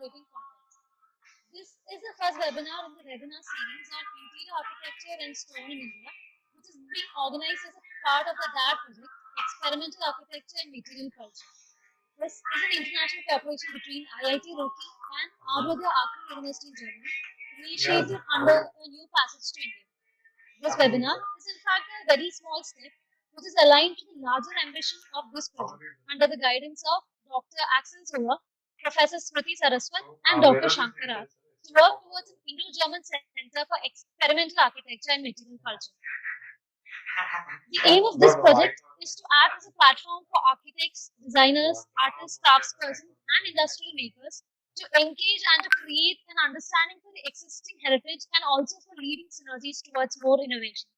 groundbreaking content. This is the first webinar in the webinar series on interior architecture and stone in India, which is being organized as a part of the DAAD project, Experimental Architecture and Material Culture. This is an international cooperation between IIT Roorkee and Ravindra Gundu University in Germany, initiated under a new passage to India. This webinar is in fact a very small step, which is aligned to the larger ambition of this project under the guidance of Dr. Axel Zola, Professor Smriti Saraswat, and Dr. Shankar to work towards an Indo-German Center for Experimental Architecture and Material Culture. The aim of this project is to act as a platform for architects, designers, artists, craftspersons, and industrial makers to engage and to create an understanding for the existing heritage and also for leading synergies towards more innovation.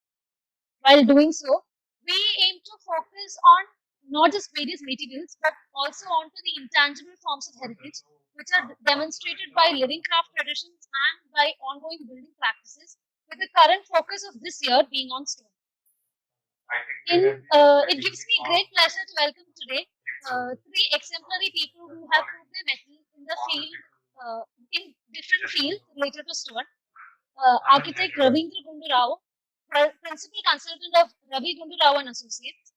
While doing so, we aim to focus on not just various materials but also onto the intangible forms of heritage, which are demonstrated by living craft traditions and by ongoing building practices, with the current focus of this year being on stone. It gives me great pleasure to welcome today three exemplary people who have proved their mettle in the field, in different fields related to stone. Architect Ravindra Gundu Rao, Principal Consultant of Ravi Gundu Rao and Associates,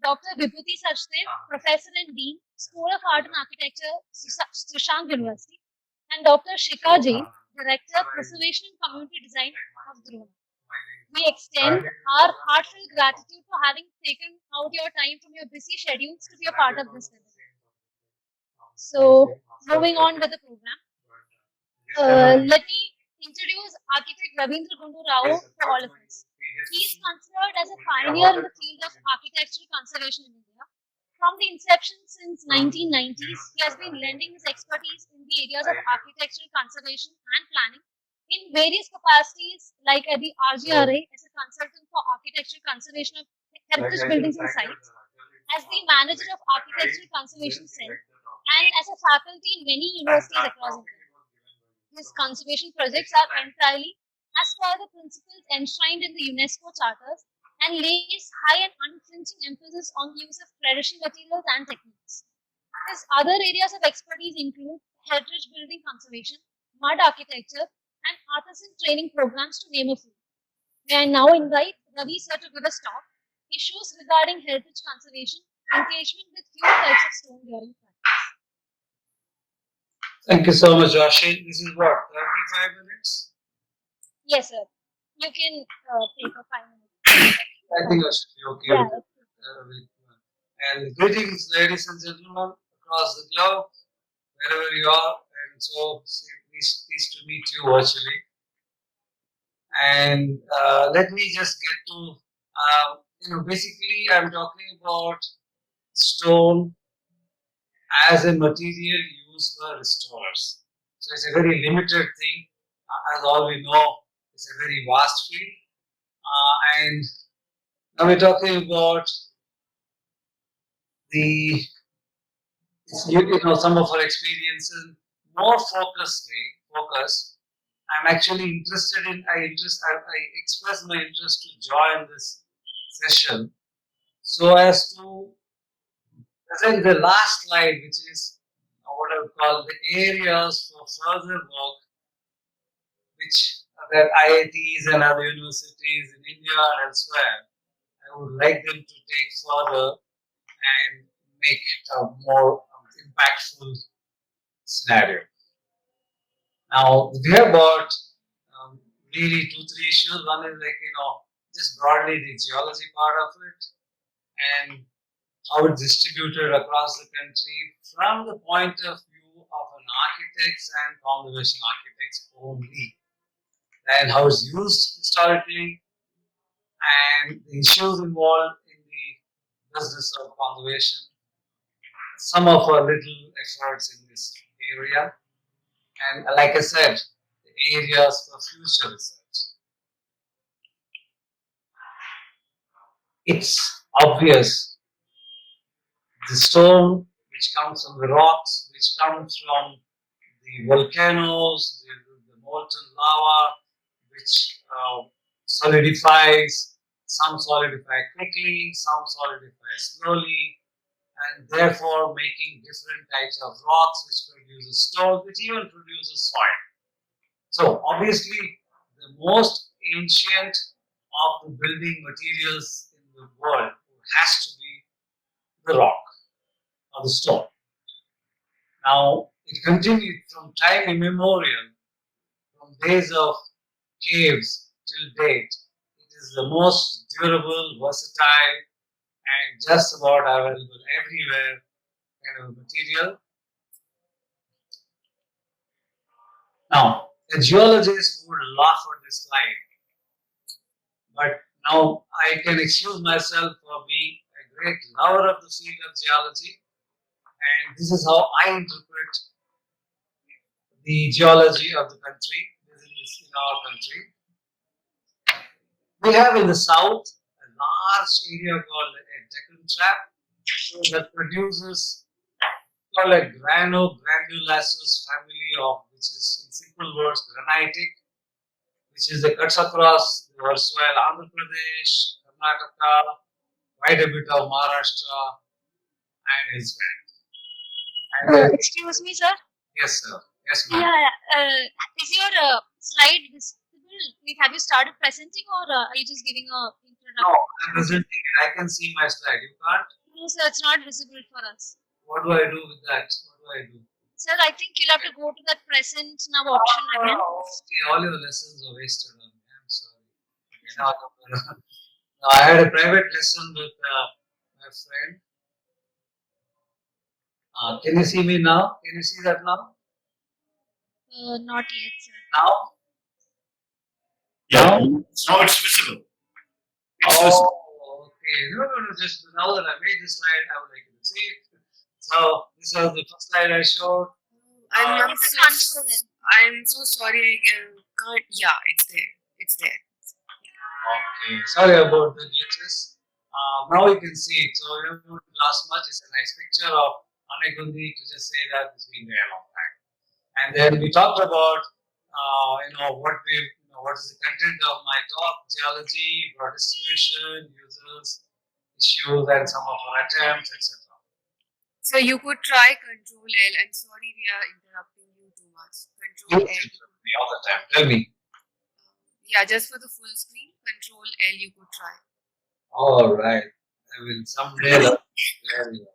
Dr. Vibhuti Sachdev, Professor and Dean, School of Art and Architecture, Sushank University, and Dr. Shikha Jain, Director, Preservation and Community Design of Drone. We extend our heartfelt gratitude for having taken out your time from your busy schedules to be a part of this webinar. So, moving on with the program, let me introduce Architect Ravindra Gundu Rao for all of us. He is considered as a pioneer in the field of architectural conservation in India. From the inception since 1990s, he has been lending his expertise in the areas of architectural conservation and planning in various capacities, like at the RGRA as a consultant for architectural conservation of heritage buildings and sites, as the manager of architectural conservation cell, and as a faculty in many universities across India. His conservation projects are entirely as per the principles enshrined in the UNESCO charters and lays high and unflinching emphasis on the use of traditional materials and techniques. His other areas of expertise include heritage building conservation, mud architecture, and artisan training programs, to name a few. May I now invite Ravi sir to give us talk, issues regarding heritage conservation, engagement with few types of stone during practice. Thank you so much, Joshi. This is what, 35 minutes? Yes, sir. You can take a 5 minutes. I think I should be okay Yeah, with it. And greetings, ladies and gentlemen, across the globe, wherever you are, and so pleased to meet you virtually. And let me just get to, basically I'm talking about stone as a material used by restorers. So it's a very limited thing. As all we know, it's a very vast field. And now we're talking about the, some of our experiences, more focused. I'm actually interested in, I express my interest to join this session so as to present the last slide, which is what I would call the areas for further work, which that IITs and other universities in India and elsewhere, I would like them to take further and make a more impactful scenario. Now, we have got really 2-3 issues. One is just broadly the geology part of it and how it's distributed across the country from the point of view of an architects and conservation architects only, and how it's used historically and the issues involved in the business of conservation, some of our little efforts in this area, and like I said, the areas for future research. It's obvious the stone which comes from the rocks, which comes from the volcanoes, the molten lava, which solidifies, some solidify quickly, some solidify slowly, and therefore making different types of rocks which produces stones, which even produces soil. So obviously, the most ancient of the building materials in the world has to be the rock or the stone. Now, it continued from time immemorial, from days of caves till date. It is the most durable, versatile, and just about available everywhere kind of material. Now, a geologist would laugh at this slide, but now I can excuse myself for being a great lover of the field of geology, and this is how I interpret the geology of the country. This is in our country. We have in the south a large area called a Deccan Trap, so that produces called a granulaceous family of, which is in simple words granitic, which is the cuts across the erstwhile Andhra Pradesh, Karnataka, quite a bit of Maharashtra, and Israel. And Excuse me, sir. yes, sir. Yes, ma'am. Yeah. Is your slide visible? Like, have you started presenting, or are you just giving a No, introduction? I'm presenting it. I can see my slide. You can't? No, sir, it's not visible for us. What do I do with that? What do I do? Sir, I think you'll have to go to that present now option again. Okay, all your lessons are wasted on me. I'm sorry. Okay, now I had a private lesson with my friend. Can you see me now? Can you see that now? Not yet, sir. Now? Yeah, Now? now it's visible. It's visible. Oh, okay. No, just now that I made this slide, I would like you to see it. So, this was the first slide I showed. I'm It's a control then. I'm so sorry. I can't. Yeah, it's there. It's there. Okay, sorry about the glitches. Now you can see it. So, you know, last month is a nice picture of Anegundi to just say that it's been there a long time. And then we talked about, what is the content of my talk, geology, broad distribution, users, issues, and some of our attempts, etc. So you could try Control L. I'm sorry we are interrupting you too much. You Control L. interrupt me all the time. Tell me. Yeah, just for the full screen. Control L. You could try. All right. I will someday. There we go.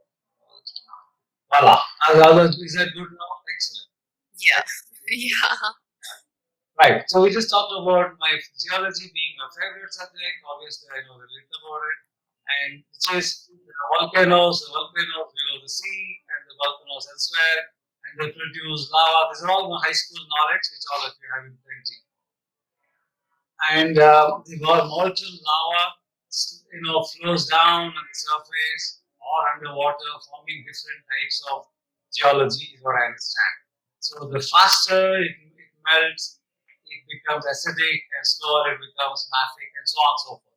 Voila. Is that good now? Excellent. Yeah. Yeah. Right. So we just talked about my geology being my favorite subject. Obviously, I know a little about it. And which is the volcanoes below the sea, and the volcanoes elsewhere, and they produce lava. These are all my high school knowledge, which all of you have in plenty. And the molten lava, flows down on the surface or underwater, forming different types of geology, is what I understand. So the faster it melts, it becomes acidic, and slower it becomes mafic, and so on and so forth.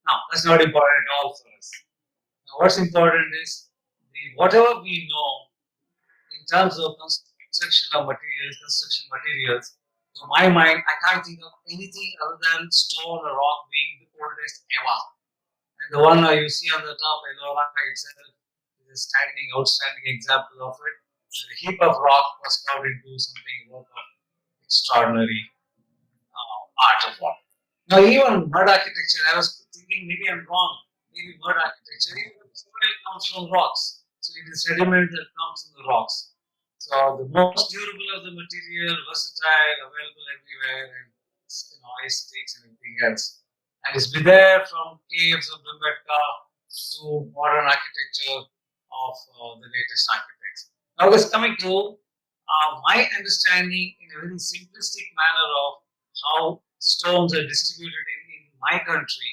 Now, that's not important at all for us. Now, what's important is whatever we know in terms of construction materials. To my mind, I can't think of anything other than stone or rock being the oldest ever. And the one you see on the top, Ellora itself, is a outstanding example of it. The heap of rock was carved into something work of extraordinary art of what. Now, even mud architecture, I was thinking maybe I'm wrong. Maybe mud architecture, even soil comes from rocks. So it is sediment that comes from the rocks. So the most durable of the material, versatile, available everywhere, and ice sticks and everything else. And it's been there from caves of Bhimbetka to modern architecture of the latest architects. Now, it's coming to my understanding in a very simplistic manner of how stones are distributed in my country,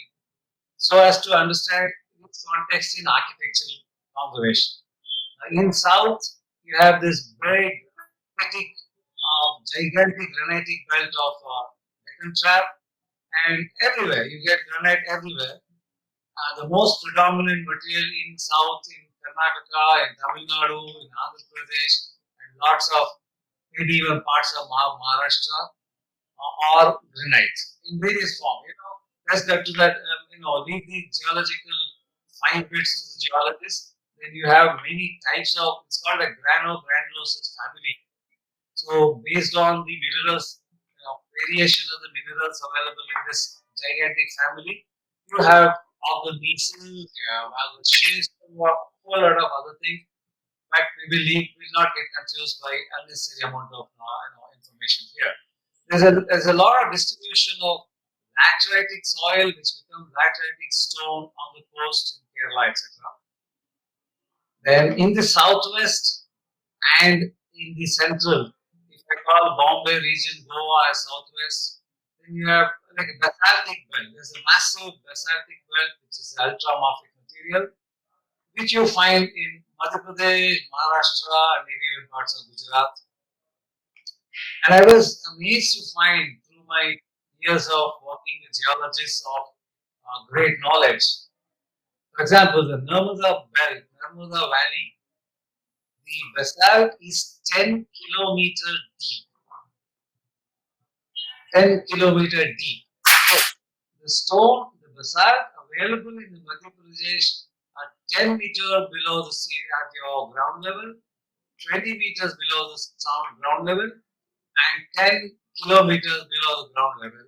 so as to understand its context in architectural conservation. In South, you have this very gigantic granitic belt of Deccan Trap, and everywhere you get granite everywhere. The most predominant material in South, in Karnataka, in Tamil Nadu, in Andhra Pradesh, and lots of maybe even parts of Maharashtra are granite in various forms. Let's get to that. Leave the geological fine bits to the geologists. then you have many types of, it's called a granulosis family. So based on the minerals, variation of the minerals available in this gigantic family, you have manganese, you have schist, a whole lot of other things. But we believe will not get confused by unnecessary amount of information here. There's a lot of distribution of lateritic soil which becomes lateritic stone on the coast in Kerala, etc. Then in the southwest and in the central, if I call Bombay region, Goa as southwest, then you have like a basaltic belt. There's a massive basaltic belt which is ultramorphic material, which you find in Madhya Pradesh, Maharashtra, and maybe even parts of Gujarat. And I was amazed to find through my years of working with geologists of great knowledge. For example, the Narmada belt, Narmada Valley, the basalt is 10 kilometer deep. 10 kilometer deep. So the stone, the basalt available in the Madhya Pradesh are 10 meters below the sea at your ground level, 20 meters below the ground level, and 10 kilometers below the ground level.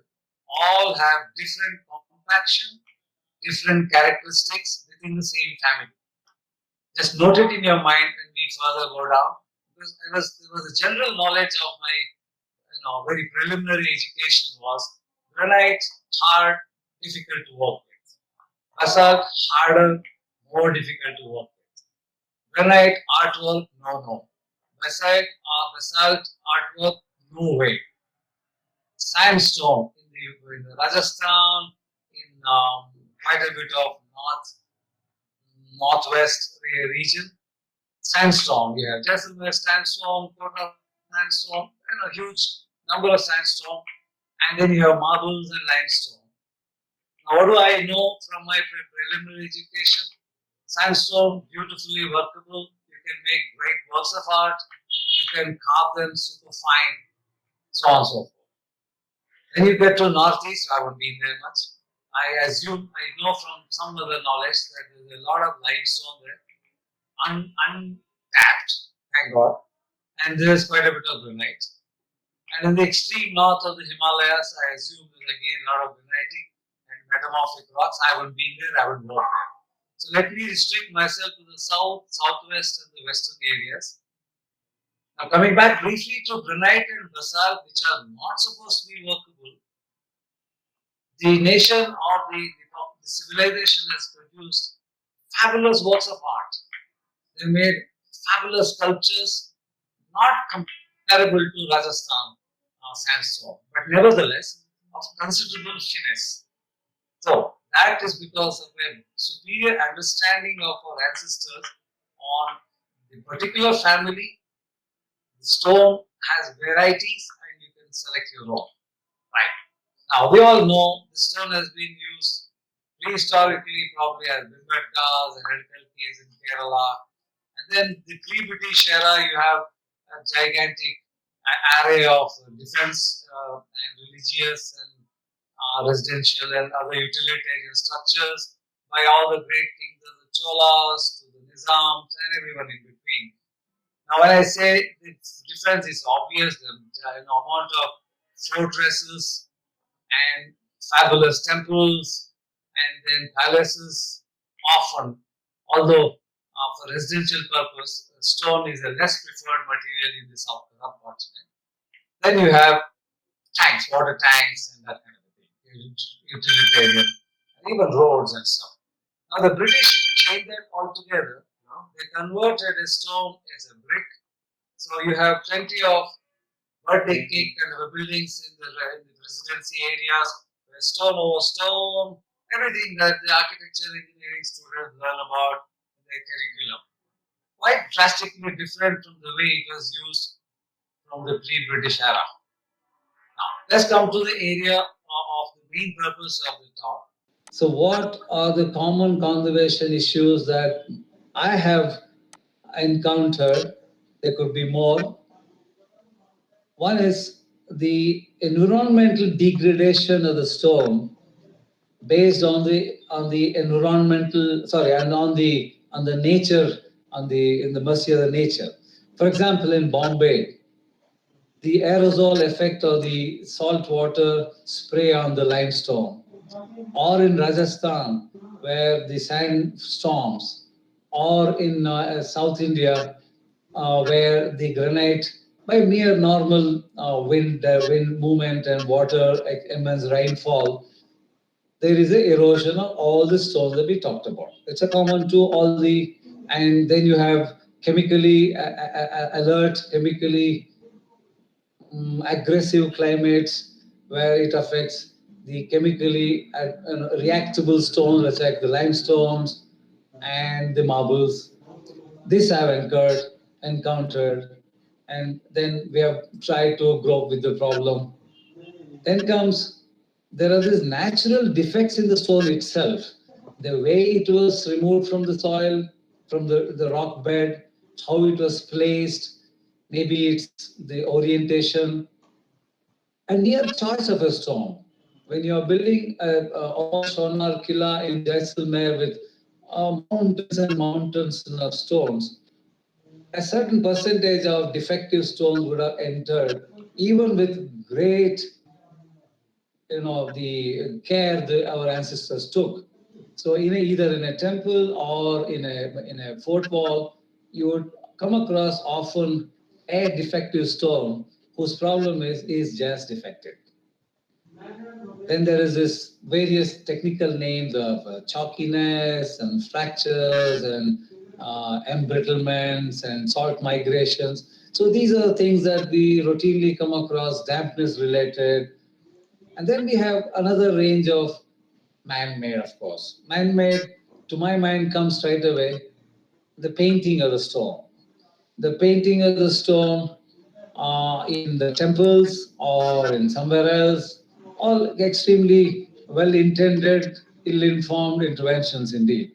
All have different compaction, different characteristics within the same family. Just note it in your mind when we further go down, because there was a general knowledge of my very preliminary education was granite, hard, difficult to work with. Basalt, harder, more difficult to work with. Granite, artwork, no. Basalt artwork, no way. Sandstone in the Rajasthan, in quite a bit of northwest region. Sandstone, you have Jaisalmer sandstone, Kota sandstone, a huge number of sandstone, and then you have marbles and limestone. Now, what do I know from my preliminary education? Sandstone, beautifully workable. You can make great works of art. You can carve them super fine, so on and so forth. Then you get to northeast. I haven't been there much. I assume I know from some other knowledge that there's a lot of limestone there, untapped, thank God, and there's quite a bit of granite. And in the extreme north of the Himalayas, I assume there's again a lot of granitic and metamorphic rocks. I haven't been there, I haven't worked there. So let me restrict myself to the south, southwest, and the western areas. Now coming back briefly to granite and basalt, which are not supposed to be workable, the nation or the civilization has produced fabulous works of art. They made fabulous sculptures, not comparable to Rajasthan sandstone, but nevertheless of considerable finesse. So that is because of a superior understanding of our ancestors on the particular family. The stone has varieties and you can select your own. Right. Now we all know the stone has been used prehistorically probably as Bimbettkas and Edkalkes in Kerala. And then the pre-British era you have a gigantic array of defense and religious and residential and other utilitarian structures by all the great kings of the Cholas to the Nizams and everyone in between. Now, when I say the difference is obvious, the amount of fortresses and fabulous temples and then palaces often, although for residential purpose, stone is a less preferred material in the south, unfortunately. Then you have tanks, water tanks and that kind of thing, utilitarian, and even roads and stuff. Now the British changed that altogether. They converted a stone as a brick. So you have plenty of birthday cake kind of buildings in the residency areas where stone over stone, everything that the architecture engineering students learn about in their curriculum. Quite drastically different from the way it was used from the pre-British era. Now, let's come to the area of the main purpose of the talk. So, what are the common conservation issues that I have encountered? There could be more. One is the environmental degradation of the stone based on the environmental and on the nature on the in the mercy of the nature. For example, in Bombay, the aerosol effect of the salt water spray on the limestone, or in Rajasthan, where the sandstorms, or in South India, where the granite, by mere normal wind movement and water, immense rainfall, there is a erosion of all the stones that we talked about. It's a common to all the, and then you have chemically alert, chemically aggressive climates where it affects the chemically reactable stones, like the limestones and the marbles. This I've encountered, and then we have tried to grow up with the problem. Then comes, there are these natural defects in the stone itself. The way it was removed from the soil, from the rock bed, how it was placed, maybe it's the orientation, a near choice of a stone. When you are building a almost sonar killa in Jaisalmer with mountains and mountains of stones, a certain percentage of defective stones would have entered, even with great, the care that our ancestors took. So, either in a temple or in a fort wall, you would come across often a defective stone whose problem is just defective. Then there is this various technical names of chalkiness and fractures and embrittlements and salt migrations. So these are the things that we routinely come across, dampness related. And then we have another range of man-made, of course. Man-made, to my mind, comes straight away the painting of the stone. The painting of the stone in the temples or in somewhere else, all extremely well intended, ill informed interventions indeed.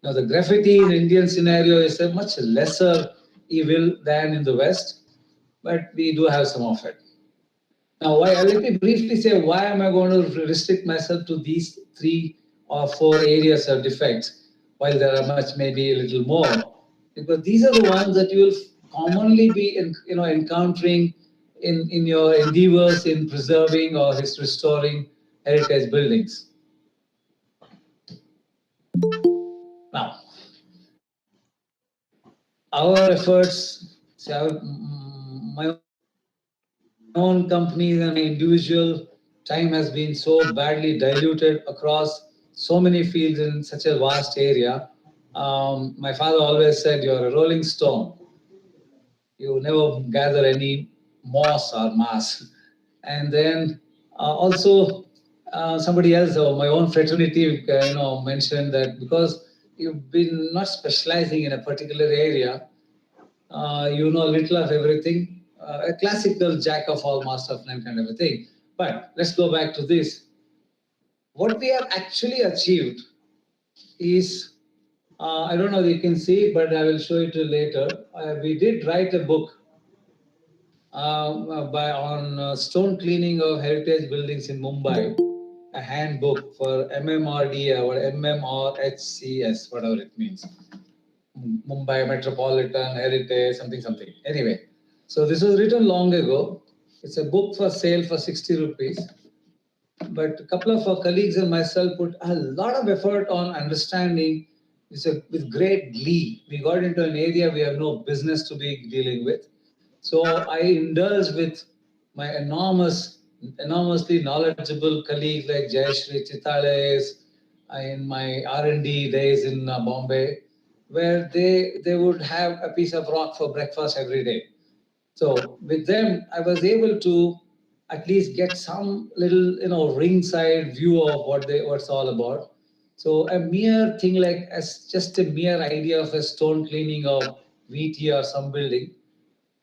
Now, the graffiti in Indian scenario is a much lesser evil than in the West, but we do have some of it. Now, let me briefly say why am I going to restrict myself to these three or four areas of defects, while there are much maybe a little more, because these are the ones that you will commonly be encountering in your endeavors in preserving or restoring heritage buildings. Now, our efforts, my own companies and my individual time has been so badly diluted across so many fields in such a vast area. My father always said, "You're a rolling stone. You never gather any moss or mass." And then also somebody else, or my own fraternity, mentioned that because you've been not specializing in a particular area, you know little of everything, a classical jack of all, master of none kind of a thing. But let's go back to this. What we have actually achieved is, I don't know if you can see, but I will show it to you later. We did write a book on stone cleaning of heritage buildings in Mumbai, a handbook for MMRD or MMRHCS, whatever it means. Mumbai Metropolitan Heritage, something, something. Anyway, so this was written long ago. It's a book for sale for 60 rupees. But a couple of our colleagues and myself put a lot of effort on understanding this with great glee. We got into an area we have no business to be dealing with. So I indulged with my enormously knowledgeable colleagues like Jayashri Chitales in my R&D days in Bombay, where they would have a piece of rock for breakfast every day. So with them, I was able to at least get some little, ringside view of what's all about. So a mere thing like as just a mere idea of a stone cleaning of VT or some building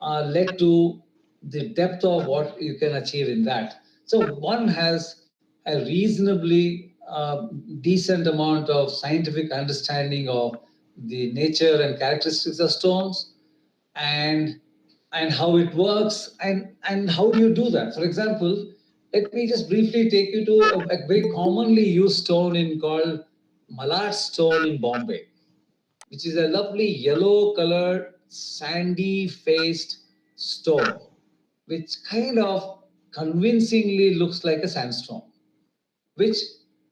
led to the depth of what you can achieve in that. So one has a reasonably decent amount of scientific understanding of the nature and characteristics of stones, and how it works, and how do you do that. For example, let me just briefly take you to a very commonly used stone in called Malad stone in Bombay. which is a lovely yellow colored, sandy faced stone, which kind of convincingly looks like a sandstone, which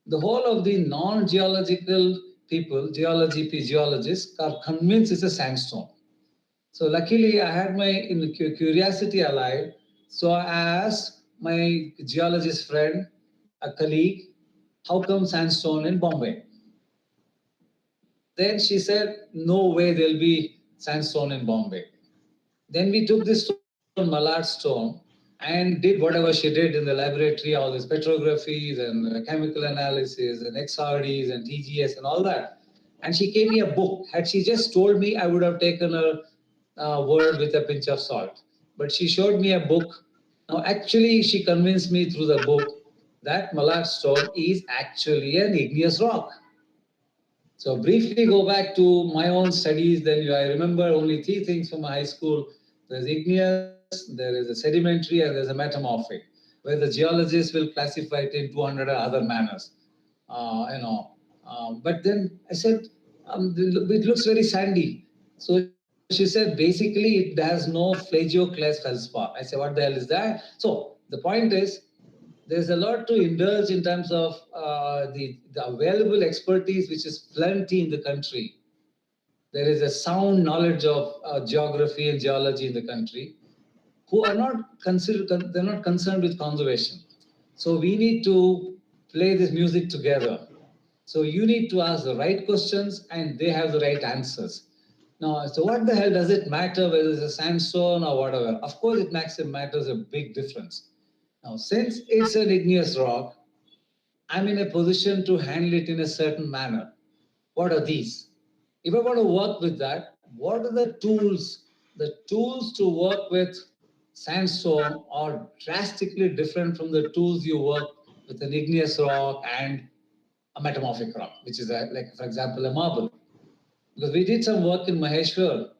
the whole of the non geological people, geologists, are convinced it's a sandstone. So luckily, I had my curiosity alive. So I asked my geologist friend, a colleague, how come sandstone in Bombay? Then she said, no way there'll be sandstone in Bombay. Then we took this stone, Malad stone, and did whatever she did in the laboratory, all these petrographies and chemical analysis and XRDs and TGS and all that. And she gave me a book. Had she just told me, I would have taken her word with a pinch of salt. But she showed me a book. Now, actually, she convinced me through the book that Malad stone is actually an igneous rock. So briefly go back to my own studies. Then I remember only three things from my high school. There's igneous, there is a sedimentary, and there's a metamorphic, where the geologists will classify it in 200 other manners. But then I said, it looks very sandy. So she said, basically, it has no plagioclase feldspar. I said, what the hell is that? So the point is, there's a lot to indulge in terms of the available expertise, which is plenty in the country. There is a sound knowledge of geography and geology in the country who are not they're not concerned with conservation. So we need to play this music together. So you need to ask the right questions and they have the right answers. Now, so what the hell does it matter whether it's a sandstone or whatever? Of course, it matters a big difference. Now, since it's an igneous rock, I'm in a position to handle it in a certain manner. What are these? If I want to work with that, what are the tools? The tools to work with sandstone are drastically different from the tools you work with an igneous rock and a metamorphic rock, which is like, for example, a marble. Because we did some work in Maheshwar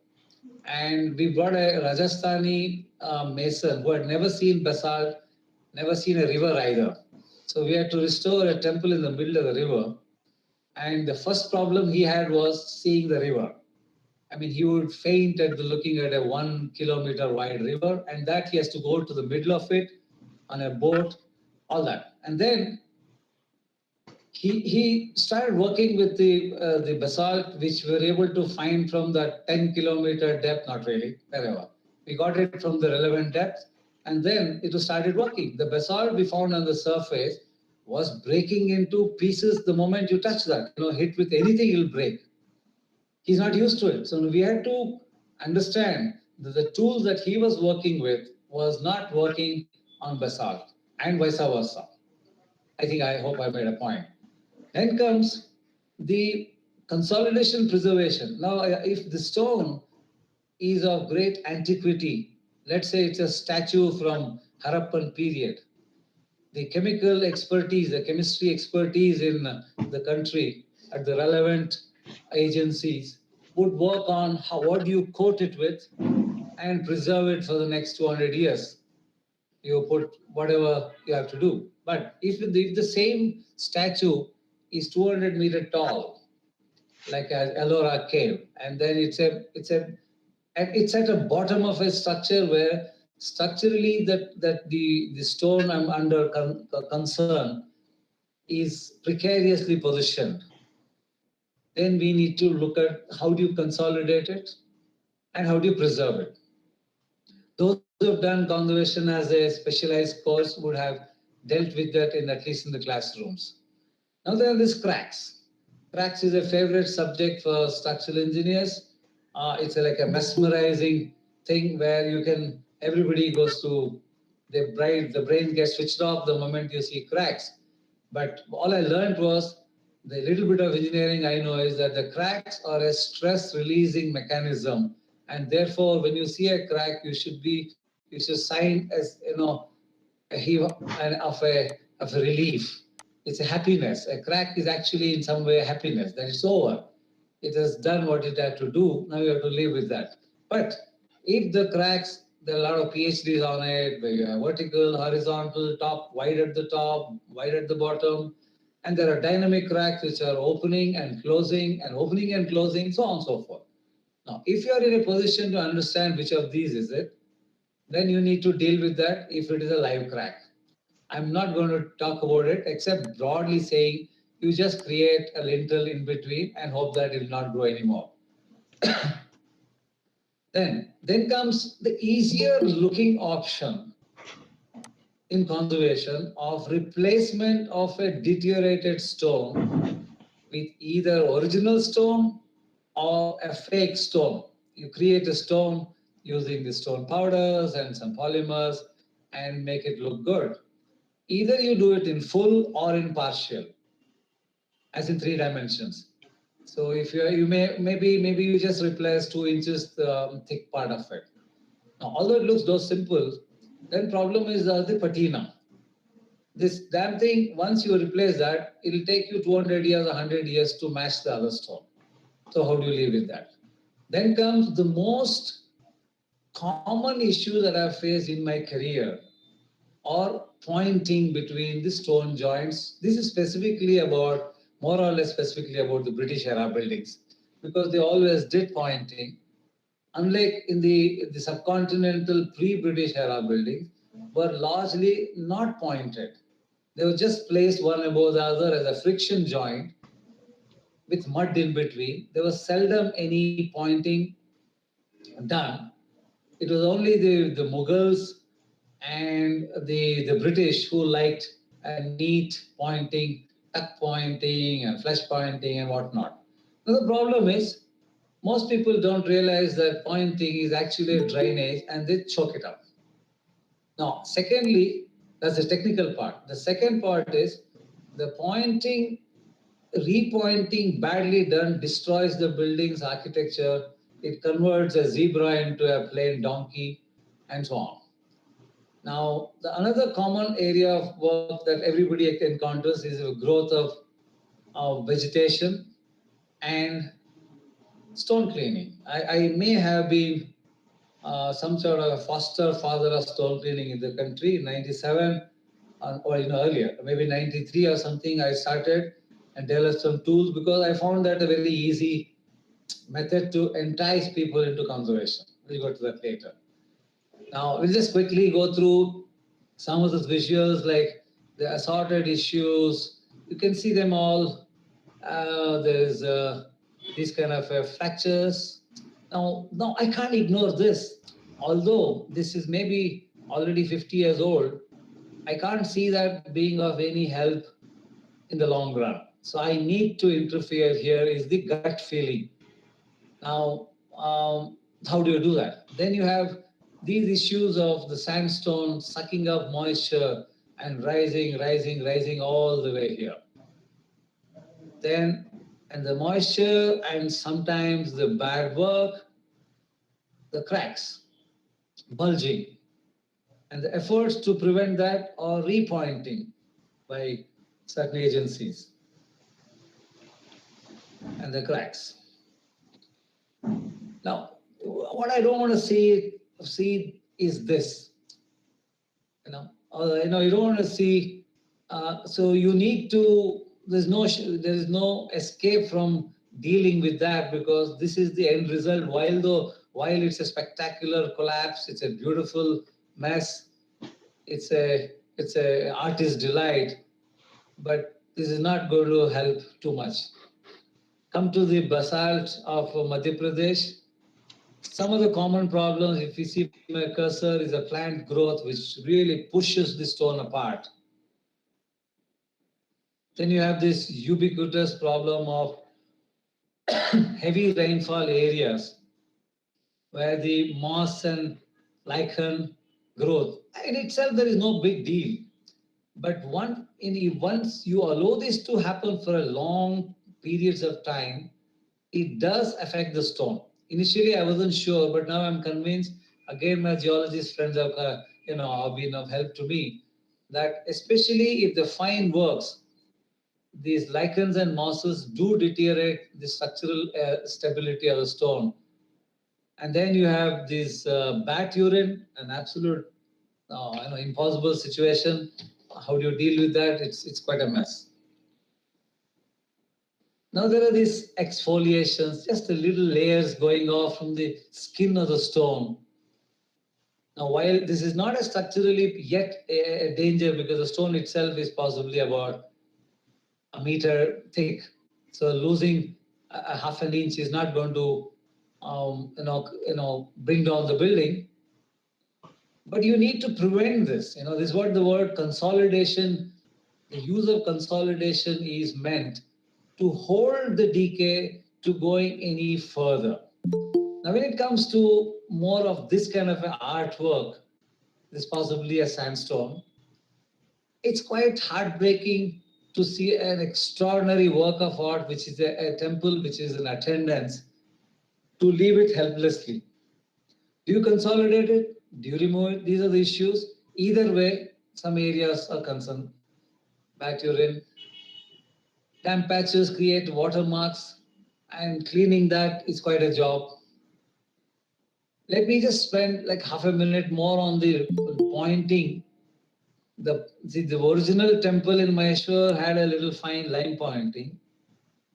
and we brought a Rajasthani mason who had never seen basalt, never seen a river either. So we had to restore a temple in the middle of the river. And the first problem he had was seeing the river. I mean, he would faint at looking at a 1 kilometer wide river, and that he has to go to the middle of it on a boat, all that. And then he started working with the basalt, which we were able to find from the 10-kilometer depth, not really, wherever. We got it from the relevant depth, and then it started working. The basalt we found on the surface was breaking into pieces the moment you touch that. Hit with anything, it'll break. He's not used to it. So we had to understand that the tools that he was working with was not working on basalt and vice versa. I hope I made a point. Then comes the consolidation preservation. Now, if the stone is of great antiquity, let's say it's a statue from Harappan period, the chemical expertise, the chemistry expertise in the country at the relevant agencies would work on what do you coat it with and preserve it for the next 200 years. You put whatever you have to do. But if the same statue is 200-meter tall, like a Ellora cave, and then it's at the bottom of a structure where structurally the stone I'm under concern is precariously positioned. Then we need to look at how do you consolidate it and how do you preserve it. Those who have done conservation as a specialized course would have dealt with that in at least in the classrooms. Now there are these cracks. Cracks is a favorite subject for structural engineers. It's like a mesmerizing thing where everybody goes to the brain gets switched off the moment you see cracks. But all I learned was the little bit of engineering I know is that the cracks are a stress releasing mechanism, and therefore when you see a crack, you should sign as a heave of a relief. It's a happiness. A crack is actually in some way happiness that it's over. It has done what it had to do. Now you have to live with that. But if the cracks, there are a lot of PhDs on it, where you have vertical, horizontal, top, wide at the top, wide at the bottom. And there are dynamic cracks which are opening and closing, so on and so forth. Now, if you are in a position to understand which of these is it, then you need to deal with that if it is a live crack. I'm not going to talk about it except broadly saying you just create a lintel in between and hope that it will not grow anymore. Then comes the easier looking option in conservation of replacement of a deteriorated stone with either original stone or a fake stone. You create a stone using the stone powders and some polymers and make it look good. Either you do it in full or in partial, as in three dimensions. So if you maybe you just replace 2 inches thick part of it. Now, although it looks so simple, then problem is the patina. This damn thing, once you replace that, it'll take you 200 years, 100 years to match the other stone. So how do you live with that? Then comes the most common issue that I've faced in my career, or pointing between the stone joints. This is specifically about, more or less specifically about the British era buildings, because they always did pointing. Unlike in the subcontinental pre-British era buildings, were largely not pointed. They were just placed one above the other as a friction joint with mud in between. There was seldom any pointing done. It was only the Mughals and the British who liked a neat pointing, tuck pointing, and flush pointing, and whatnot. Now, the problem is most people don't realize that pointing is actually a drainage and they choke it up. Now, secondly, that's the technical part. The second part is the pointing, repointing badly done destroys the building's architecture. It converts a zebra into a plain donkey, and so on. Now, another common area of work that everybody encounters is the growth of vegetation and stone cleaning. I may have been some sort of a foster father of stone cleaning in the country in 97 or earlier, maybe 93 or something. I started and developed some tools because I found that a very easy method to entice people into conservation. We'll go to that later. Now, we'll just quickly go through some of the visuals like the assorted issues. You can see them all. There's these kind of fractures. Now I can't ignore this. Although this is maybe already 50 years old, I can't see that being of any help in the long run. So I need to interfere here is the gut feeling. Now, how do you do that? Then you have these issues of the sandstone sucking up moisture and rising all the way here. Then, and the moisture and sometimes the bad work, the cracks, bulging, and the efforts to prevent that are repointing by certain agencies and the cracks. Now, what I don't want to see is this. You don't want to see. So you need to. There is no escape from dealing with that because this is the end result. While it's a spectacular collapse, it's a beautiful mess. It's a artist's delight, but this is not going to help too much. Come to the basalt of Madhya Pradesh. Some of the common problems, if you see my cursor, is a plant growth which really pushes the stone apart. Then you have this ubiquitous problem of heavy rainfall areas where the moss and lichen growth. In itself, there is no big deal. But once you allow this to happen for a long periods of time, it does affect the stone. Initially, I wasn't sure, but now I'm convinced. Again, my geologist friends have been of help to me. That especially if the fine works, these lichens and mosses do deteriorate the structural stability of the stone. And then you have this bat urine, an absolute impossible situation. How do you deal with that? It's quite a mess. Now there are these exfoliations, just the little layers going off from the skin of the stone. Now, while this is not a structurally yet a danger because the stone itself is possibly about a meter thick, so losing a half an inch is not going to, bring down the building. But you need to prevent this. This is what the word consolidation, the use of consolidation is meant to hold the decay to going any further. Now, when it comes to more of this kind of artwork, this possibly a sandstone, it's quite heartbreaking to see an extraordinary work of art, which is a temple, which is in attendance, to leave it helplessly. Do you consolidate it? Do you remove it? These are the issues. Either way, some areas are concerned. Back you're in. Damp patches create watermarks, and cleaning that is quite a job. Let me just spend like half a minute more on the pointing. The original temple in Maheshwar had a little fine line pointing,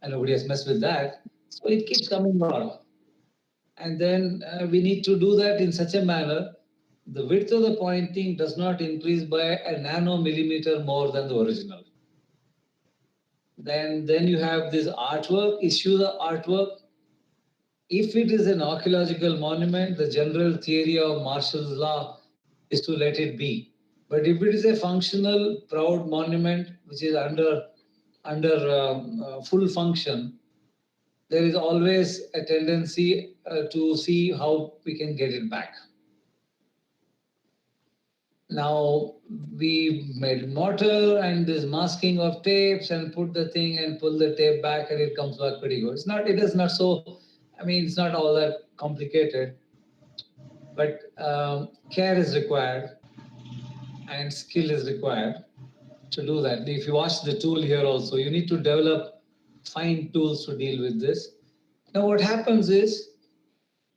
and nobody has messed with that. So it keeps coming out. And then we need to do that in such a manner the width of the pointing does not increase by a nanomillimeter more than the original. Then you have this artwork, issues of artwork. If it is an archaeological monument, the general theory of Marshall's law is to let it be. But if it is a functional, proud monument which is under full function, there is always a tendency to see how we can get it back. Now we made mortar and this masking of tapes and put the thing and pull the tape back and it comes back pretty good. It is not so, I mean, it's not all that complicated, but care is required and skill is required to do that. If you watch the tool here also, you need to develop fine tools to deal with this. Now what happens is,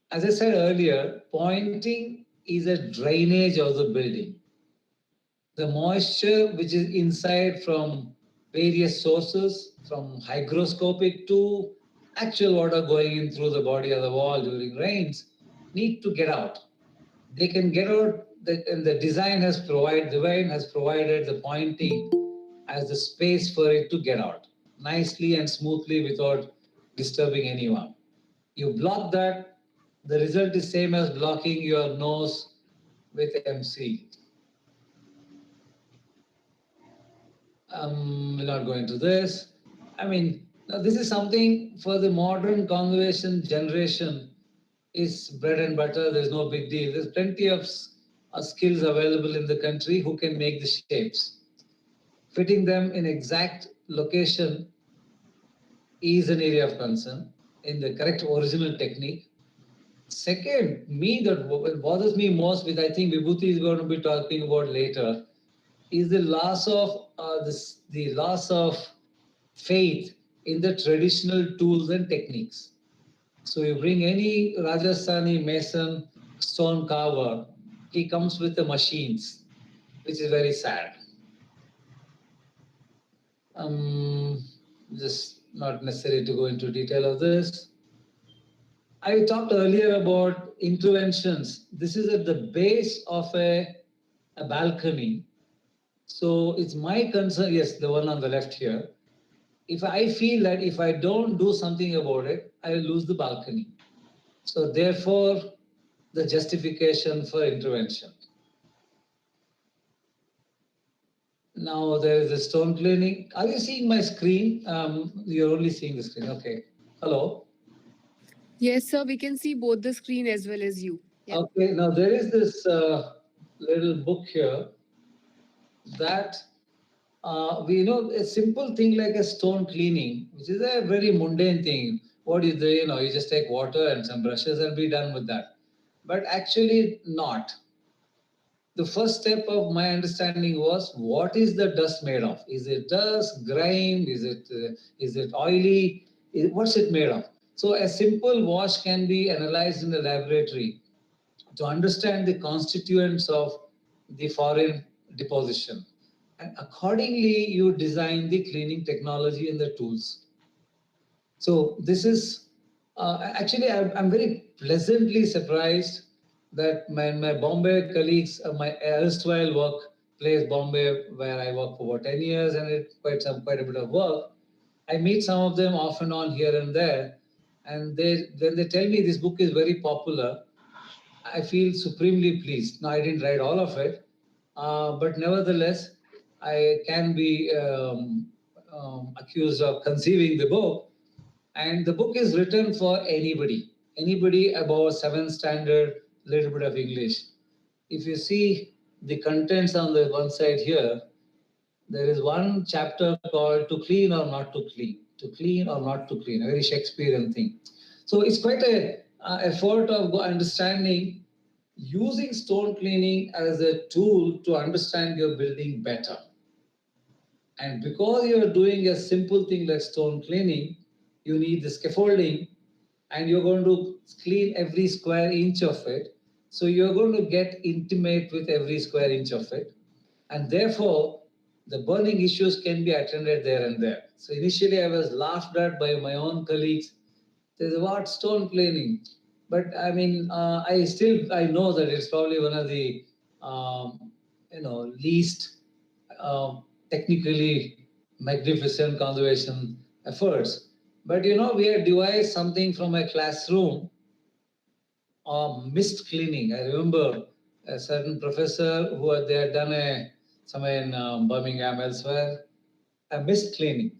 as I said earlier, pointing is a drainage of the building. The moisture which is inside from various sources, from hygroscopic to actual water going in through the body of the wall during rains, need to get out. They can get out, and the design has provided the pointing as the space for it to get out nicely and smoothly without disturbing anyone. You block that, the result is same as blocking your nose with MC. We'll not go into this. I mean, now this is something for the modern conservation generation is bread and butter. There's no big deal. There's plenty of skills available in the country who can make the shapes. Fitting them in exact location is an area of concern in the correct original technique. Second, what bothers me most, which I think Vibhuti is going to be talking about later, is the loss of faith in the traditional tools and techniques. So you bring any Rajasthani mason, stone carver, he comes with the machines, which is very sad. Just not necessary to go into detail of this. I talked earlier about interventions. This is at the base of a balcony. So it's my concern, yes, the one on the left here. If I feel that if I don't do something about it, I will lose the balcony. So therefore, the justification for intervention. Now there is a stone cleaning. Are you seeing my screen? You're only seeing the screen. Okay. Hello. Yes, sir. We can see both the screen as well as you. Yeah. Okay. Now there is this little book here that we know a simple thing like a stone cleaning, which is a very mundane thing. What is the, you just take water and some brushes and be done with that. But actually not. The first step of my understanding was what is the dust made of? Is it dust, grime? Is it oily? What's it made of? So a simple wash can be analyzed in the laboratory to understand the constituents of the foreign deposition. And accordingly, you design the cleaning technology and the tools. So this is actually I'm very pleasantly surprised that my Bombay colleagues, my erstwhile workplace Bombay, where I worked for about 10 years, and it quite a bit of work. I meet some of them off and on here and there, and they when they tell me this book is very popular, I feel supremely pleased. Now, I didn't write all of it, but nevertheless, I can be accused of conceiving the book. And the book is written for anybody above seventh standard, little bit of English. If you see the contents on the one side here, there is one chapter called "To Clean or Not to Clean." To clean or not to clean, a very Shakespearean thing. So it's quite a effort of understanding using stone cleaning as a tool to understand your building better. And because you're doing a simple thing like stone cleaning, you need the scaffolding and you're going to clean every square inch of it. So you're going to get intimate with every square inch of it. And therefore, the burning issues can be attended there and there. So initially, I was laughed at by my own colleagues. There's what stone cleaning, but I mean, I know that it's probably one of the least technically magnificent conservation efforts. But we had devised something from a classroom mist cleaning. I remember a certain professor they had done somewhere in Birmingham elsewhere, a mist cleaning,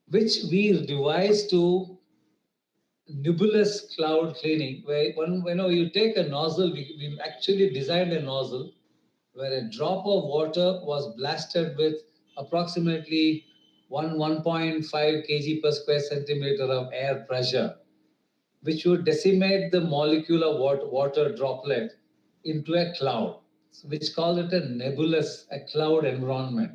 which we devised to nebulous cloud cleaning, where you take a nozzle, we actually designed a nozzle where a drop of water was blasted with approximately 1.5 kg per square centimeter of air pressure, which would decimate the molecular water droplet into a cloud, which call it a nebulous, a cloud environment.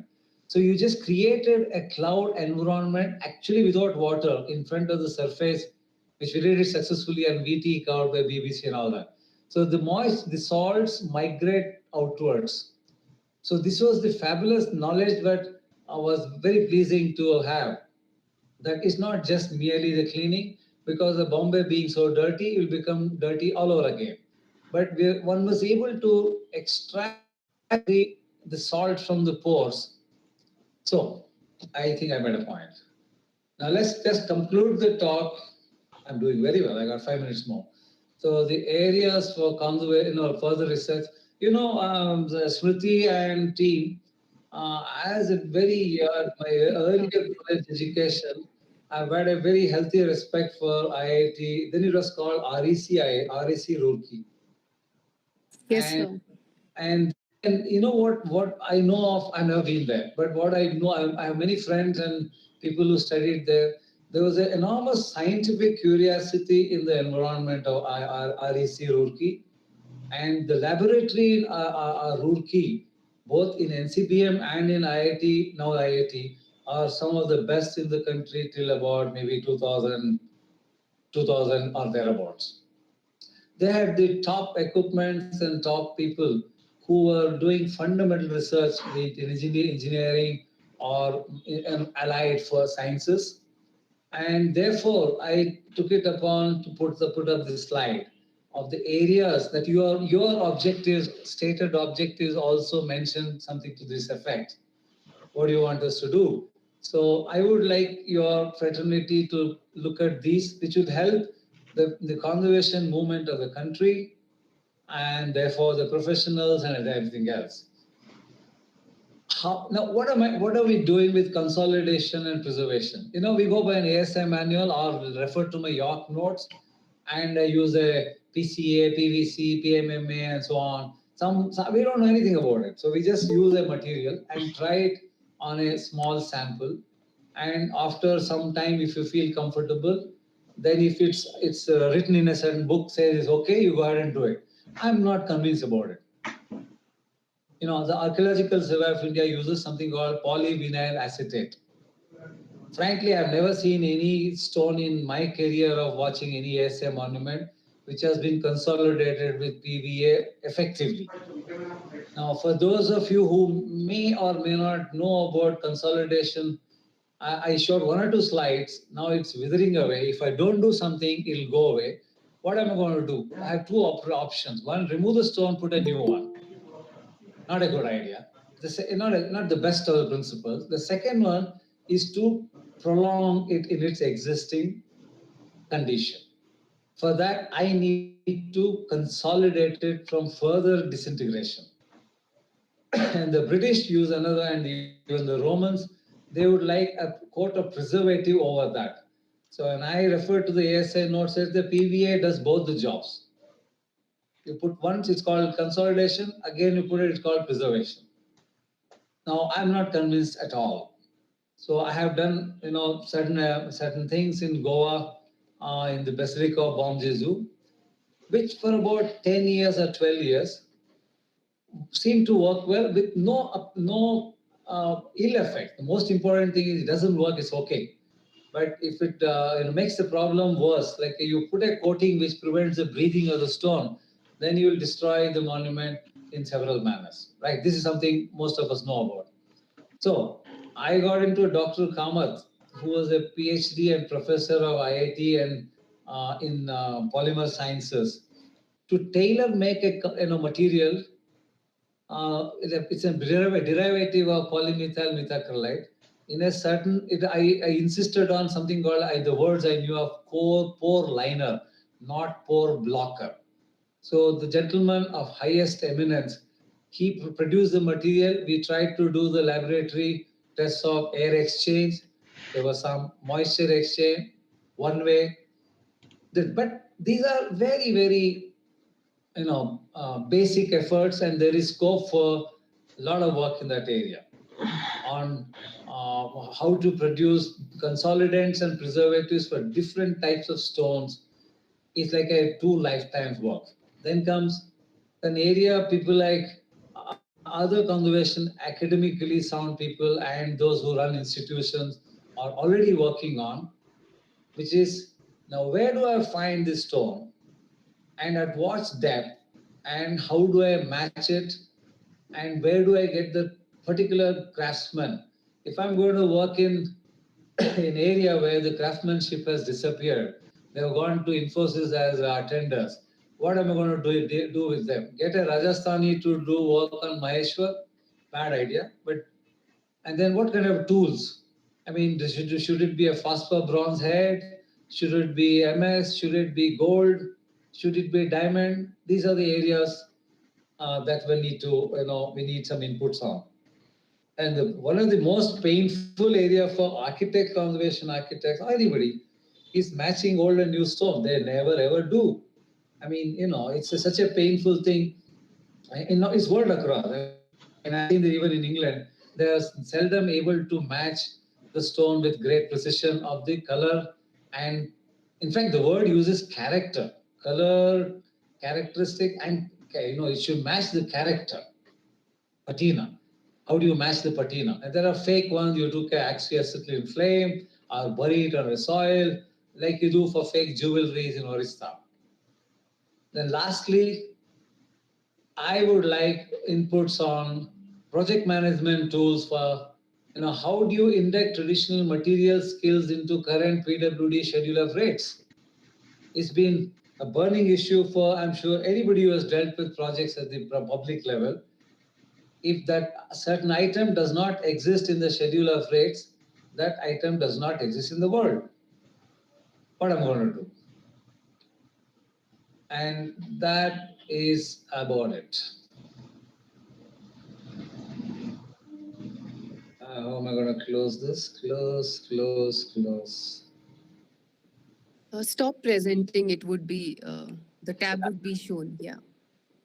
So you just created a cloud environment actually without water in front of the surface, which we did it successfully and VT covered by BBC and all that. So the salts migrate outwards. So this was the fabulous knowledge that was very pleasing to have, that is not just merely the cleaning, because the Bombay being so dirty, it will become dirty all over again. But one was able to extract the salt from the pores. So I think I made a point. Now let's just conclude the talk. I'm doing very well. I got 5 minutes more. So the areas for conservation or further research, the Smriti and team, as a very my earlier college education, I've had a very healthy respect for IIT. Then it was called REC Roorkee, Yes, and sir. and and what I know of, I've never been there, but what I know, I have many friends and people who studied there. There was an enormous scientific curiosity in the environment of REC Roorkee, and the laboratory in Roorkee, both in NCBM and in IIT, now IIT, are some of the best in the country till about maybe 2000 or thereabouts. They had the top equipments and top people who were doing fundamental research in engineering or in allied for sciences. And therefore, I took it upon to put up the slide of the areas that your objectives, stated objectives, also mentioned something to this effect. What do you want us to do? So I would like your fraternity to look at these, which would help the conservation movement of the country and therefore the professionals and everything else. Now, what are we doing with consolidation and preservation? We go by an ASI manual or refer to my York notes, and I use a PCA, PVC, PMMA, and so on. Some we don't know anything about it, so we just use a material and try it on a small sample. And after some time, if you feel comfortable, then if it's written in a certain book says it's okay, you go ahead and do it. I'm not convinced about it. The Archaeological Survey of India uses something called polyvinyl acetate. Frankly, I've never seen any stone in my career of watching any ASA monument which has been consolidated with PVA effectively. Now, for those of you who may or may not know about consolidation, I showed 1 or 2 slides. Now it's withering away. If I don't do something, it'll go away. What am I going to do? I have two options. One, remove the stone, put a new one. Not a good idea. Not the best of the principles. The second one is to prolong it in its existing condition. For that, I need to consolidate it from further disintegration. And the British use another, and even the Romans, they would like a coat of preservative over that. So when I refer to the ASI note, says the PVA does both the jobs. You put once, it's called consolidation. Again, you put it, it's called preservation. Now, I'm not convinced at all. So I have done, certain things in Goa, in the Basilica of Bom Jesus, which for about 10 years or 12 years seem to work well with no ill effect. The most important thing is it doesn't work, it's okay. But if it makes the problem worse, like you put a coating which prevents the breathing of the stone, then you will destroy the monument in several manners. Right? This is something most of us know about. So I got into Dr. Kamath, who was a PhD and professor of IIT and in polymer sciences, to tailor make a material. It's a derivative of polymethyl methacrylate. In a certain, I insisted on something called the words I knew of pore liner, not pore blocker. So the gentleman of highest eminence, he produced the material. We tried to do the laboratory tests of air exchange. There was some moisture exchange, one way. But these are very, very basic efforts, and there is scope for a lot of work in that area on how to produce consolidants and preservatives for different types of stones. It's like a 2 lifetimes work. Then comes an area people like other conservation, academically sound people, and those who run institutions are already working on, which is now where do I find this stone and at what depth and how do I match it and where do I get the particular craftsman? If I'm going to work in an area where the craftsmanship has disappeared, they have gone to Infosys as attenders. What am I going to do with them? Get a Rajasthani to do work on Maheshwar? Bad idea. But and then what kind of tools? I mean, should it be a phosphor bronze head? Should it be MS? Should it be gold? Should it be diamond? These are the areas that we need to, we need some inputs on. And one of the most painful area for conservation architects, or anybody, is matching old and new stone. They never ever do. I mean, it's such a painful thing. It's world across. I mean, I've seen that even in England, they are seldom able to match the stone with great precision of the color. And in fact, the word uses character, color, characteristic, and it should match the character, patina. How do you match the patina? And there are fake ones. You took an acetylene flame or bury it on the soil, like you do for fake jewelries in Orissa. Then lastly, I would like inputs on project management tools for, how do you index traditional material skills into current PWD schedule of rates? It's been a burning issue for, I'm sure, anybody who has dealt with projects at the public level. If that certain item does not exist in the schedule of rates, that item does not exist in the world. What am I going to do? And that is about it. How am I going to close this? Close. Stop presenting. It would be the tab would be shown. Yeah.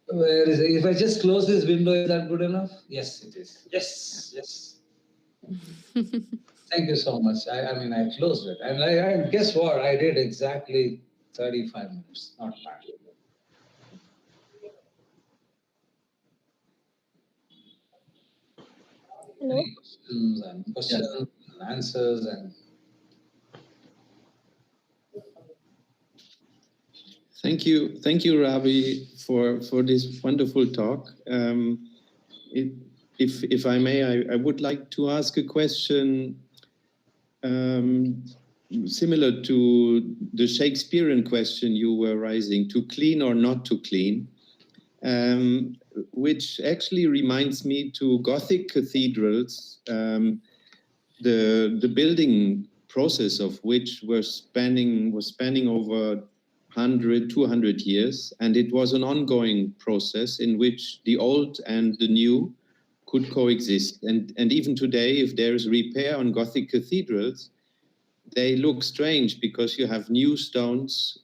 Where is it? If I just close this window, is that good enough? Yes, it is. Yes. Thank you so much. I mean, I closed it. And I guess what? I did exactly 35 minutes. Not bad. Hello. Any questions and answers and Thank you, Ravi, for this wonderful talk. If I may, I would like to ask a question similar to the Shakespearean question you were raising, to clean or not to clean, which actually reminds me to Gothic cathedrals, the building process of which was spanning over 100, 200 years, and it was an ongoing process in which the old and the new could coexist. And even today, if there is repair on Gothic cathedrals, they look strange because you have new stones